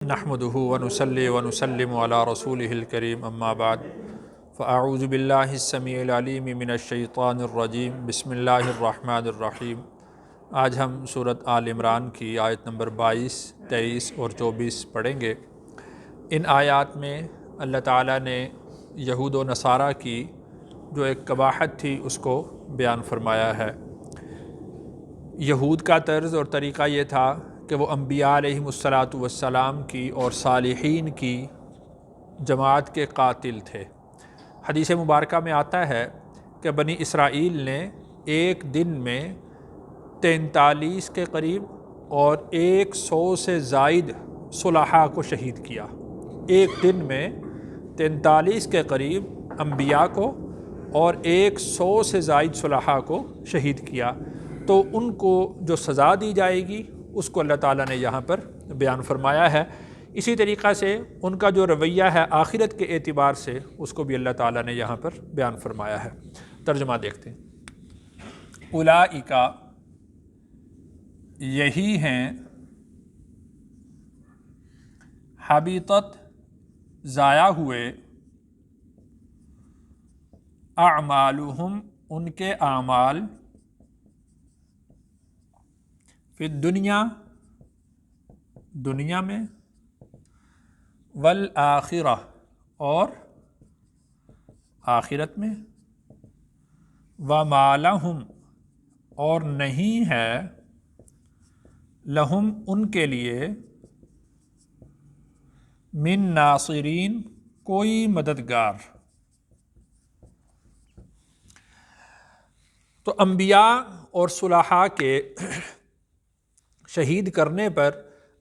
نحمده ونصلي ونسلم على رسوله الكريم اما بعد فاعوذ باللہ السمیع العلیم من الشیطان الرجیم بسم اللہ الرحمن الرحیم۔ آج ہم سورۃ آل عمران کی آیت نمبر 22، 23 اور 24 پڑھیں گے۔ ان آیات میں اللہ تعالیٰ نے یہود و نصارہ کی جو ایک قباحت تھی اس کو بیان فرمایا ہے۔ یہود کا طرز اور طریقہ یہ تھا کہ وہ انبیاء علیہم السلام کی اور صالحین کی جماعت کے قاتل تھے۔ حدیث مبارکہ میں آتا ہے کہ بنی اسرائیل نے ایک دن میں 43 کے قریب اور 100 سے زائد صلحاء کو شہید کیا۔ ایک دن میں 43 کے قریب انبیاء کو اور 100 سے زائد صلحاء کو شہید کیا، تو ان کو جو سزا دی جائے گی اس کو اللہ تعالیٰ نے یہاں پر بیان فرمایا ہے۔ اسی طریقہ سے ان کا جو رویہ ہے آخرت کے اعتبار سے اس کو بھی اللہ تعالیٰ نے یہاں پر بیان فرمایا ہے۔ ترجمہ دیکھتے ہیں۔ اولئک، یہی ہیں، حبطت، ضائع ہوئے، اعمالہم، ان کے اعمال، فی الدنیا، دنیا میں، والآخرہ، اور آخرت میں، وما لہم، اور نہیں ہے، لہم، ان کے لیے، من ناصرین، کوئی مددگار۔ تو انبیاء اور صلحاء کے شہید کرنے پر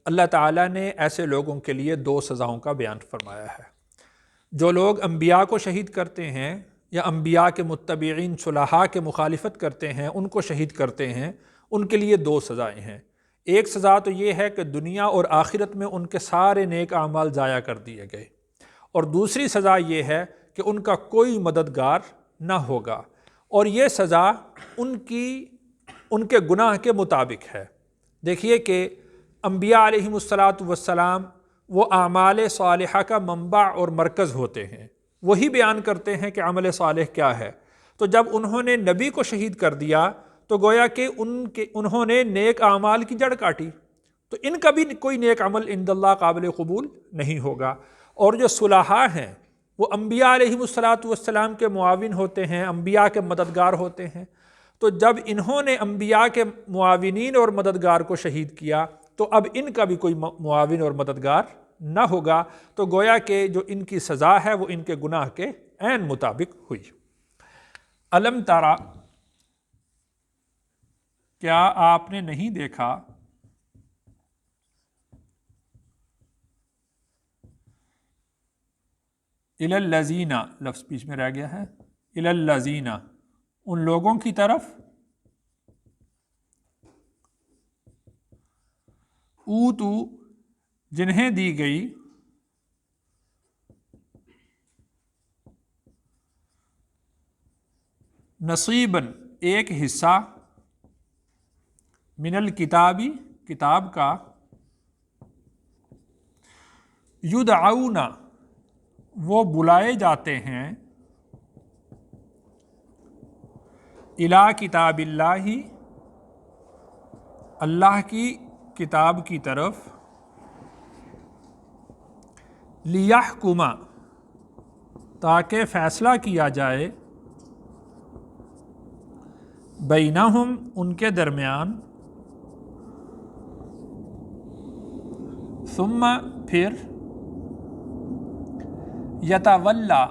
اللہ تعالیٰ نے ایسے لوگوں کے لیے 2 سزاؤں کا بیان فرمایا ہے۔ جو لوگ انبیاء کو شہید کرتے ہیں یا انبیاء کے متبعین صلحاء کے مخالفت کرتے ہیں، ان کو شہید کرتے ہیں، ان کے لیے 2 سزائیں ہیں۔ ایک سزا تو یہ ہے کہ دنیا اور آخرت میں ان کے سارے نیک اعمال ضائع کر دیے گئے، اور دوسری سزا یہ ہے کہ ان کا کوئی مددگار نہ ہوگا، اور یہ سزا ان کے گناہ کے مطابق ہے۔ دیکھیے کہ انبیاء علیہم السلام وہ اعمال صالحہ کا منبع اور مرکز ہوتے ہیں، وہی بیان کرتے ہیں کہ عمل صالح کیا ہے۔ تو جب انہوں نے نبی کو شہید کر دیا تو گویا کہ انہوں نے نیک اعمال کی جڑ کاٹی، تو ان کا بھی کوئی نیک عمل عند اللہ قابل قبول نہیں ہوگا۔ اور جو صلحاء ہیں وہ انبیاء علیہم السلام کے معاون ہوتے ہیں، انبیاء کے مددگار ہوتے ہیں۔ تو جب انہوں نے انبیاء کے معاونین اور مددگار کو شہید کیا تو اب ان کا بھی کوئی معاون اور مددگار نہ ہوگا، تو گویا کہ جو ان کی سزا ہے وہ ان کے گناہ کے عین مطابق ہوئی۔ الم ترى، کیا آپ نے نہیں دیکھا، الی الذین، لفظ بیچ میں رہ گیا ہے، الی الذین، ان لوگوں کی طرف، اوتو، جنہیں دی گئی، نصیباً، ایک حصہ، من الکتابی، کتاب کا، یدعون، وہ بلائے جاتے ہیں، الی کتاب اللہ، اللہ کی کتاب کی طرف، لیحکم، تاکہ فیصلہ کیا جائے، بینہم، ان کے درمیان، ثم، پھر، یتولی،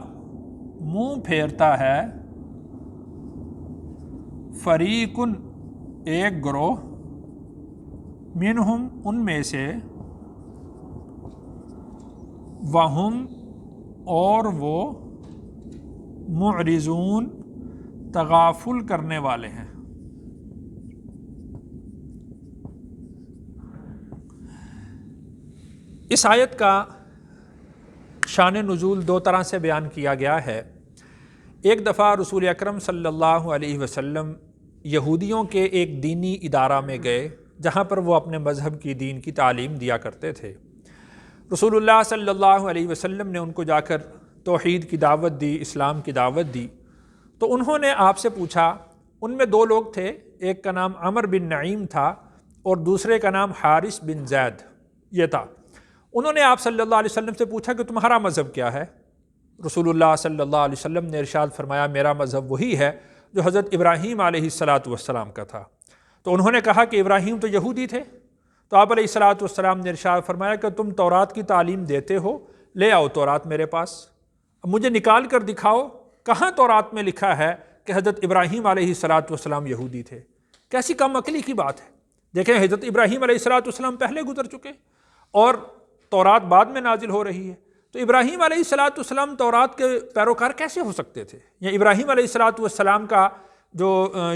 منہ پھیرتا ہے، فریقٌ، ایک گروہ، منہم، ان میں سے، وہم، اور وہ، معرضون، تغافل کرنے والے ہیں۔ اس آیت کا شان نزول 2 طرح سے بیان کیا گیا ہے۔ ایک دفعہ رسول اکرم صلی اللہ علیہ وسلم یہودیوں کے ایک دینی ادارہ میں گئے جہاں پر وہ اپنے مذہب کی دین کی تعلیم دیا کرتے تھے۔ رسول اللہ صلی اللہ علیہ وسلم نے ان کو جا کر توحید کی دعوت دی، اسلام کی دعوت دی، تو انہوں نے آپ سے پوچھا، ان میں دو لوگ تھے، ایک کا نام عمر بن نعیم تھا اور دوسرے کا نام حارث بن زید یہ تھا۔ انہوں نے آپ صلی اللہ علیہ وسلم سے پوچھا کہ تمہارا مذہب کیا ہے؟ رسول اللہ صلی اللہ علیہ وسلم نے ارشاد فرمایا میرا مذہب وہی ہے جو حضرت ابراہیم علیہ السلام کا تھا۔ تو انہوں نے کہا کہ ابراہیم تو یہودی تھے، تو آپ علیہ السلام نے ارشاد فرمایا کہ تم تورات کی تعلیم دیتے ہو، لے آؤ تورات میرے پاس، اب مجھے نکال کر دکھاؤ کہاں تورات میں لکھا ہے کہ حضرت ابراہیم علیہ السلام یہودی تھے۔ کیسی کم عقلی کی بات ہے! دیکھیں حضرت ابراہیم علیہ السلام پہلے گزر چکے اور تورات بعد میں نازل ہو رہی ہے، تو ابراہیم علیہ السلام تورات کے پیروکار کیسے ہو سکتے تھے؟ یا ابراہیم علیہ السلام کا جو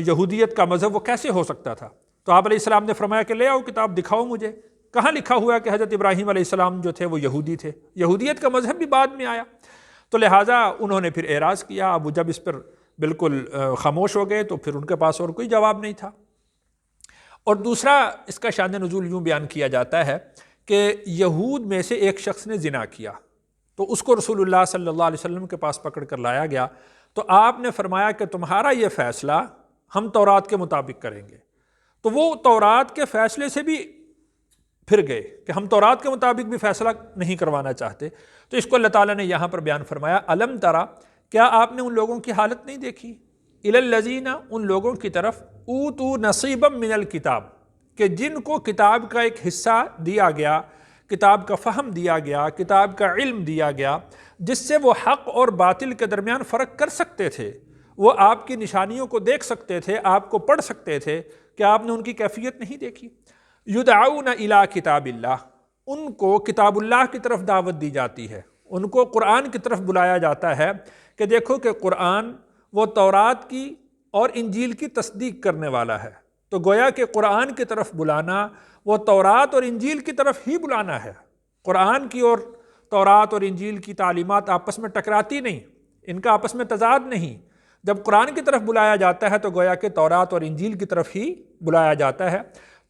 یہودیت کا مذہب وہ کیسے ہو سکتا تھا؟ تو آپ علیہ السلام نے فرمایا کہ لے آؤ کتاب، دکھاؤ مجھے کہاں لکھا ہوا ہے کہ حضرت ابراہیم علیہ السلام جو تھے وہ یہودی تھے۔ یہودیت کا مذہب بھی بعد میں آیا، تو لہٰذا انہوں نے پھر اعراض کیا۔ اب جب اس پر بالکل خاموش ہو گئے تو پھر ان کے پاس اور کوئی جواب نہیں تھا۔ اور دوسرا اس کا شان نزول یوں بیان کیا جاتا ہے کہ یہود میں سے ایک شخص نے زنا کیا، تو اس کو رسول اللہ صلی اللہ علیہ وسلم کے پاس پکڑ کر لایا گیا، تو آپ نے فرمایا کہ تمہارا یہ فیصلہ ہم تورات کے مطابق کریں گے۔ تو وہ تورات کے فیصلے سے بھی پھر گئے کہ ہم تورات کے مطابق بھی فیصلہ نہیں کروانا چاہتے۔ تو اس کو اللہ تعالیٰ نے یہاں پر بیان فرمایا، الم ترا، کیا آپ نے ان لوگوں کی حالت نہیں دیکھی، الی الذین، ان لوگوں کی طرف، اوتوا نصیبا من الکتاب، کہ جن کو کتاب کا ایک حصہ دیا گیا، کتاب کا فہم دیا گیا، کتاب کا علم دیا گیا، جس سے وہ حق اور باطل کے درمیان فرق کر سکتے تھے، وہ آپ کی نشانیوں کو دیکھ سکتے تھے، آپ کو پڑھ سکتے تھے، کہ آپ نے ان کی کیفیت نہیں دیکھی؟ یدعون الی کتاب اللہ، ان کو کتاب اللہ کی طرف دعوت دی جاتی ہے، ان کو قرآن کی طرف بلایا جاتا ہے کہ دیکھو کہ قرآن وہ تورات کی اور انجیل کی تصدیق کرنے والا ہے۔ تو گویا کہ قرآن کی طرف بلانا وہ تورات اور انجیل کی طرف ہی بلانا ہے۔ قرآن کی اور تورات اور انجیل کی تعلیمات آپس میں ٹکراتی نہیں، ان کا آپس میں تضاد نہیں۔ جب قرآن کی طرف بلایا جاتا ہے تو گویا کہ تورات اور انجیل کی طرف ہی بلایا جاتا ہے۔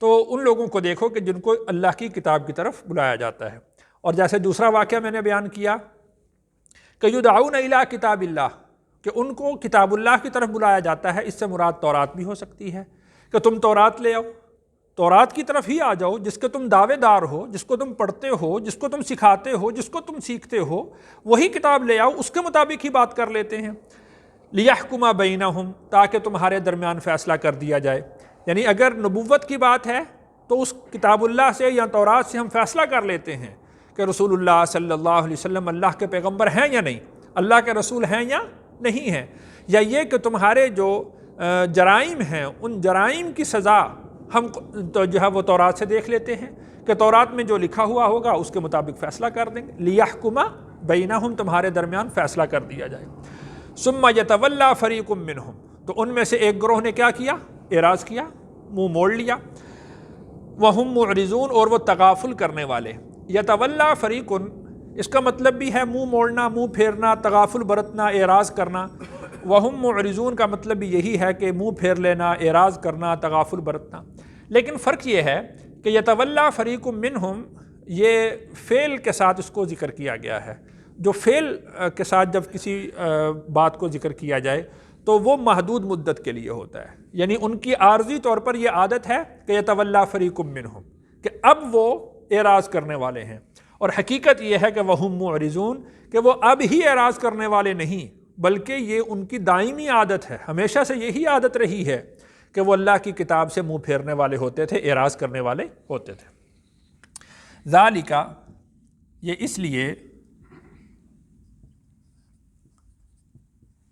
تو ان لوگوں کو دیکھو کہ جن کو اللہ کی کتاب کی طرف بلایا جاتا ہے۔ اور جیسے دوسرا واقعہ میں نے بیان کیا کہ یدعون الی کتاب اللہ، کہ ان کو کتاب اللہ کی طرف بلایا جاتا ہے، اس سے مراد تورات بھی ہو سکتی ہے کہ تم تورات لے آؤ، تورات کی طرف ہی آ جاؤ، جس کے تم دعوے دار ہو، جس کو تم پڑھتے ہو، جس کو تم سکھاتے ہو، جس کو تم سیکھتے ہو، وہی کتاب لے آؤ، اس کے مطابق ہی بات کر لیتے ہیں۔ لیحکم بینہم، تاکہ تمہارے درمیان فیصلہ کر دیا جائے۔ یعنی اگر نبوت کی بات ہے تو اس کتاب اللہ سے یا تورات سے ہم فیصلہ کر لیتے ہیں کہ رسول اللہ صلی اللہ علیہ وسلم اللہ کے پیغمبر ہیں یا نہیں، اللہ کے رسول ہیں یا نہیں ہیں، یا یہ کہ تمہارے جو جرائم ہیں ان جرائم کی سزا ہم تو جو ہے وہ تورات سے دیکھ لیتے ہیں کہ تورات میں جو لکھا ہوا ہوگا اس کے مطابق فیصلہ کر دیں گے۔ لیحکم بینہم، تمہارے درمیان فیصلہ کر دیا جائے۔ ثم یتولی فریق منہم، تو ان میں سے ایک گروہ نے کیا کیا؟ اعراض کیا، منہ موڑ لیا۔ وہم معرضون، اور وہ تغافل کرنے والے۔ یتولی فریق، اس کا مطلب بھی ہے منہ موڑنا، منہ پھیرنا، تغافل برتنا، اعراض کرنا۔ وہم معرضون کا مطلب بھی یہی ہے کہ منہ پھیر لینا، اعراض کرنا، تغافل برتنا۔ لیکن فرق یہ ہے کہ یتولی فریق منہم، یہ فعل کے ساتھ اس کو ذکر کیا گیا ہے۔ جو فعل کے ساتھ جب کسی بات کو ذکر کیا جائے تو وہ محدود مدت کے لیے ہوتا ہے، یعنی ان کی عارضی طور پر یہ عادت ہے کہ یتولی فریق منہم، کہ اب وہ اعراض کرنے والے ہیں، اور حقیقت یہ ہے کہ وہم معرضون، کہ وہ اب ہی اعراض کرنے والے نہیں بلکہ یہ ان کی دائمی عادت ہے، ہمیشہ سے یہی عادت رہی ہے کہ وہ اللہ کی کتاب سے منہ پھیرنے والے ہوتے تھے، اعراض کرنے والے ہوتے تھے۔ ذالک، یہ اس لیے،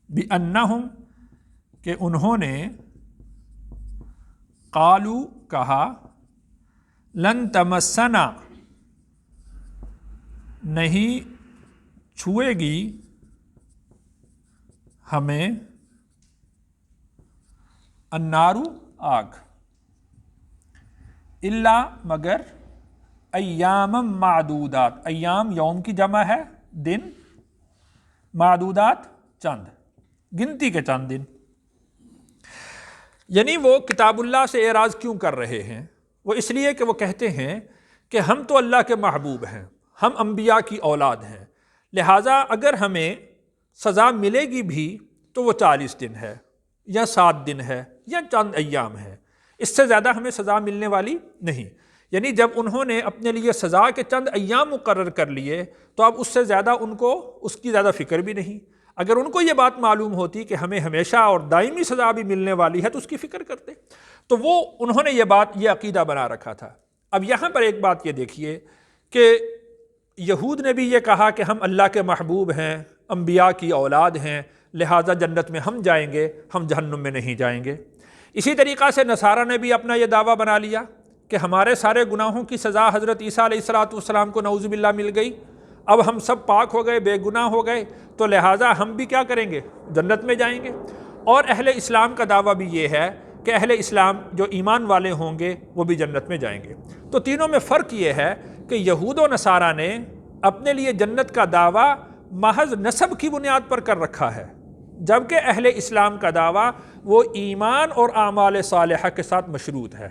بِأَنَّهُمْ، کہ انہوں نے، قالوا، کہا، لن تمسنا، نہیں چھوئے گی ہمیں، النار، آگ، الا، مگر، ایام معدودات، ایام یوم کی جمع ہے، دن، معدودات چند، گنتی کے چند دن۔ یعنی وہ کتاب اللہ سے اعراض کیوں کر رہے ہیں؟ وہ اس لیے کہ وہ کہتے ہیں کہ ہم تو اللہ کے محبوب ہیں، ہم انبیاء کی اولاد ہیں، لہٰذا اگر ہمیں سزا ملے گی بھی تو وہ 40 دن ہے یا 7 دن ہے یا چند ایام ہے، اس سے زیادہ ہمیں سزا ملنے والی نہیں۔ یعنی جب انہوں نے اپنے لیے سزا کے چند ایام مقرر کر لیے تو اب اس سے زیادہ ان کو اس کی زیادہ فکر بھی نہیں۔ اگر ان کو یہ بات معلوم ہوتی کہ ہمیں ہمیشہ اور دائمی سزا بھی ملنے والی ہے تو اس کی فکر کرتے، تو وہ انہوں نے یہ عقیدہ بنا رکھا تھا۔ اب یہاں پر ایک بات یہ دیکھیے کہ یہود نے بھی یہ کہا کہ ہم اللہ کے محبوب ہیں، انبیاء کی اولاد ہیں، لہٰذا جنت میں ہم جائیں گے، ہم جہنم میں نہیں جائیں گے۔ اسی طریقہ سے نصارہ نے بھی اپنا یہ دعویٰ بنا لیا کہ ہمارے سارے گناہوں کی سزا حضرت عیسیٰ علیہ السلام کو نعوذ باللہ مل گئی، اب ہم سب پاک ہو گئے، بے گناہ ہو گئے، تو لہٰذا ہم بھی کیا کریں گے؟ جنت میں جائیں گے۔ اور اہل اسلام کا دعویٰ بھی یہ ہے کہ اہل اسلام جو ایمان والے ہوں گے وہ بھی جنت میں جائیں گے۔ تو تینوں میں فرق یہ ہے کہ یہود و نصارہ نے اپنے لیے جنت کا دعویٰ محض نسب کی بنیاد پر کر رکھا ہے، جبکہ اہل اسلام کا دعویٰ وہ ایمان اور اعمال صالحہ کے ساتھ مشروط ہے۔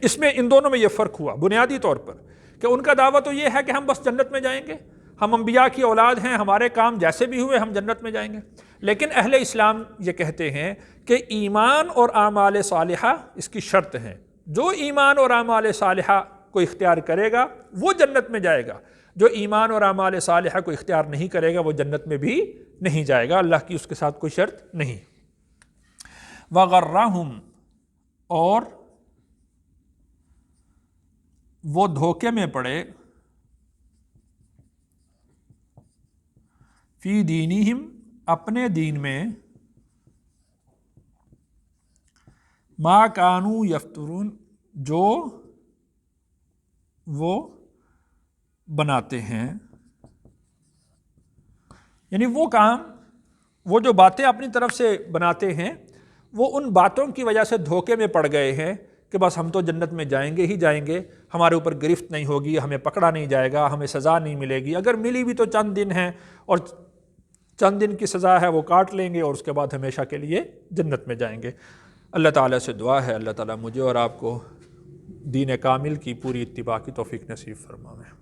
اس میں ان دونوں میں یہ فرق ہوا بنیادی طور پر کہ ان کا دعویٰ تو یہ ہے کہ ہم بس جنت میں جائیں گے، ہم انبیاء کی اولاد ہیں، ہمارے کام جیسے بھی ہوئے ہم جنت میں جائیں گے۔ لیکن اہل اسلام یہ کہتے ہیں کہ ایمان اور اعمال صالحہ اس کی شرط ہیں، جو ایمان اور اعمال صالحہ کو اختیار کرے گا وہ جنت میں جائے گا، جو ایمان اور اعمال صالحہ کو اختیار نہیں کرے گا وہ جنت میں بھی نہیں جائے گا، اللہ کی اس کے ساتھ کوئی شرط نہیں۔ وغرہم، اور وہ دھوکے میں پڑے، فی دینہم، اپنے دین میں، ما کانوا یفترون، جو وہ بناتے ہیں، یعنی وہ کام، وہ جو باتیں اپنی طرف سے بناتے ہیں وہ ان باتوں کی وجہ سے دھوکے میں پڑ گئے ہیں کہ بس ہم تو جنت میں جائیں گے ہی جائیں گے، ہمارے اوپر گرفت نہیں ہوگی، ہمیں پکڑا نہیں جائے گا، ہمیں سزا نہیں ملے گی، اگر ملی بھی تو چند دن ہیں اور چند دن کی سزا ہے وہ کاٹ لیں گے اور اس کے بعد ہمیشہ کے لیے جنت میں جائیں گے۔ اللہ تعالیٰ سے دعا ہے اللہ تعالیٰ مجھے اور آپ کو دین کامل کی پوری اتباع کی توفیق نصیب فرمائے۔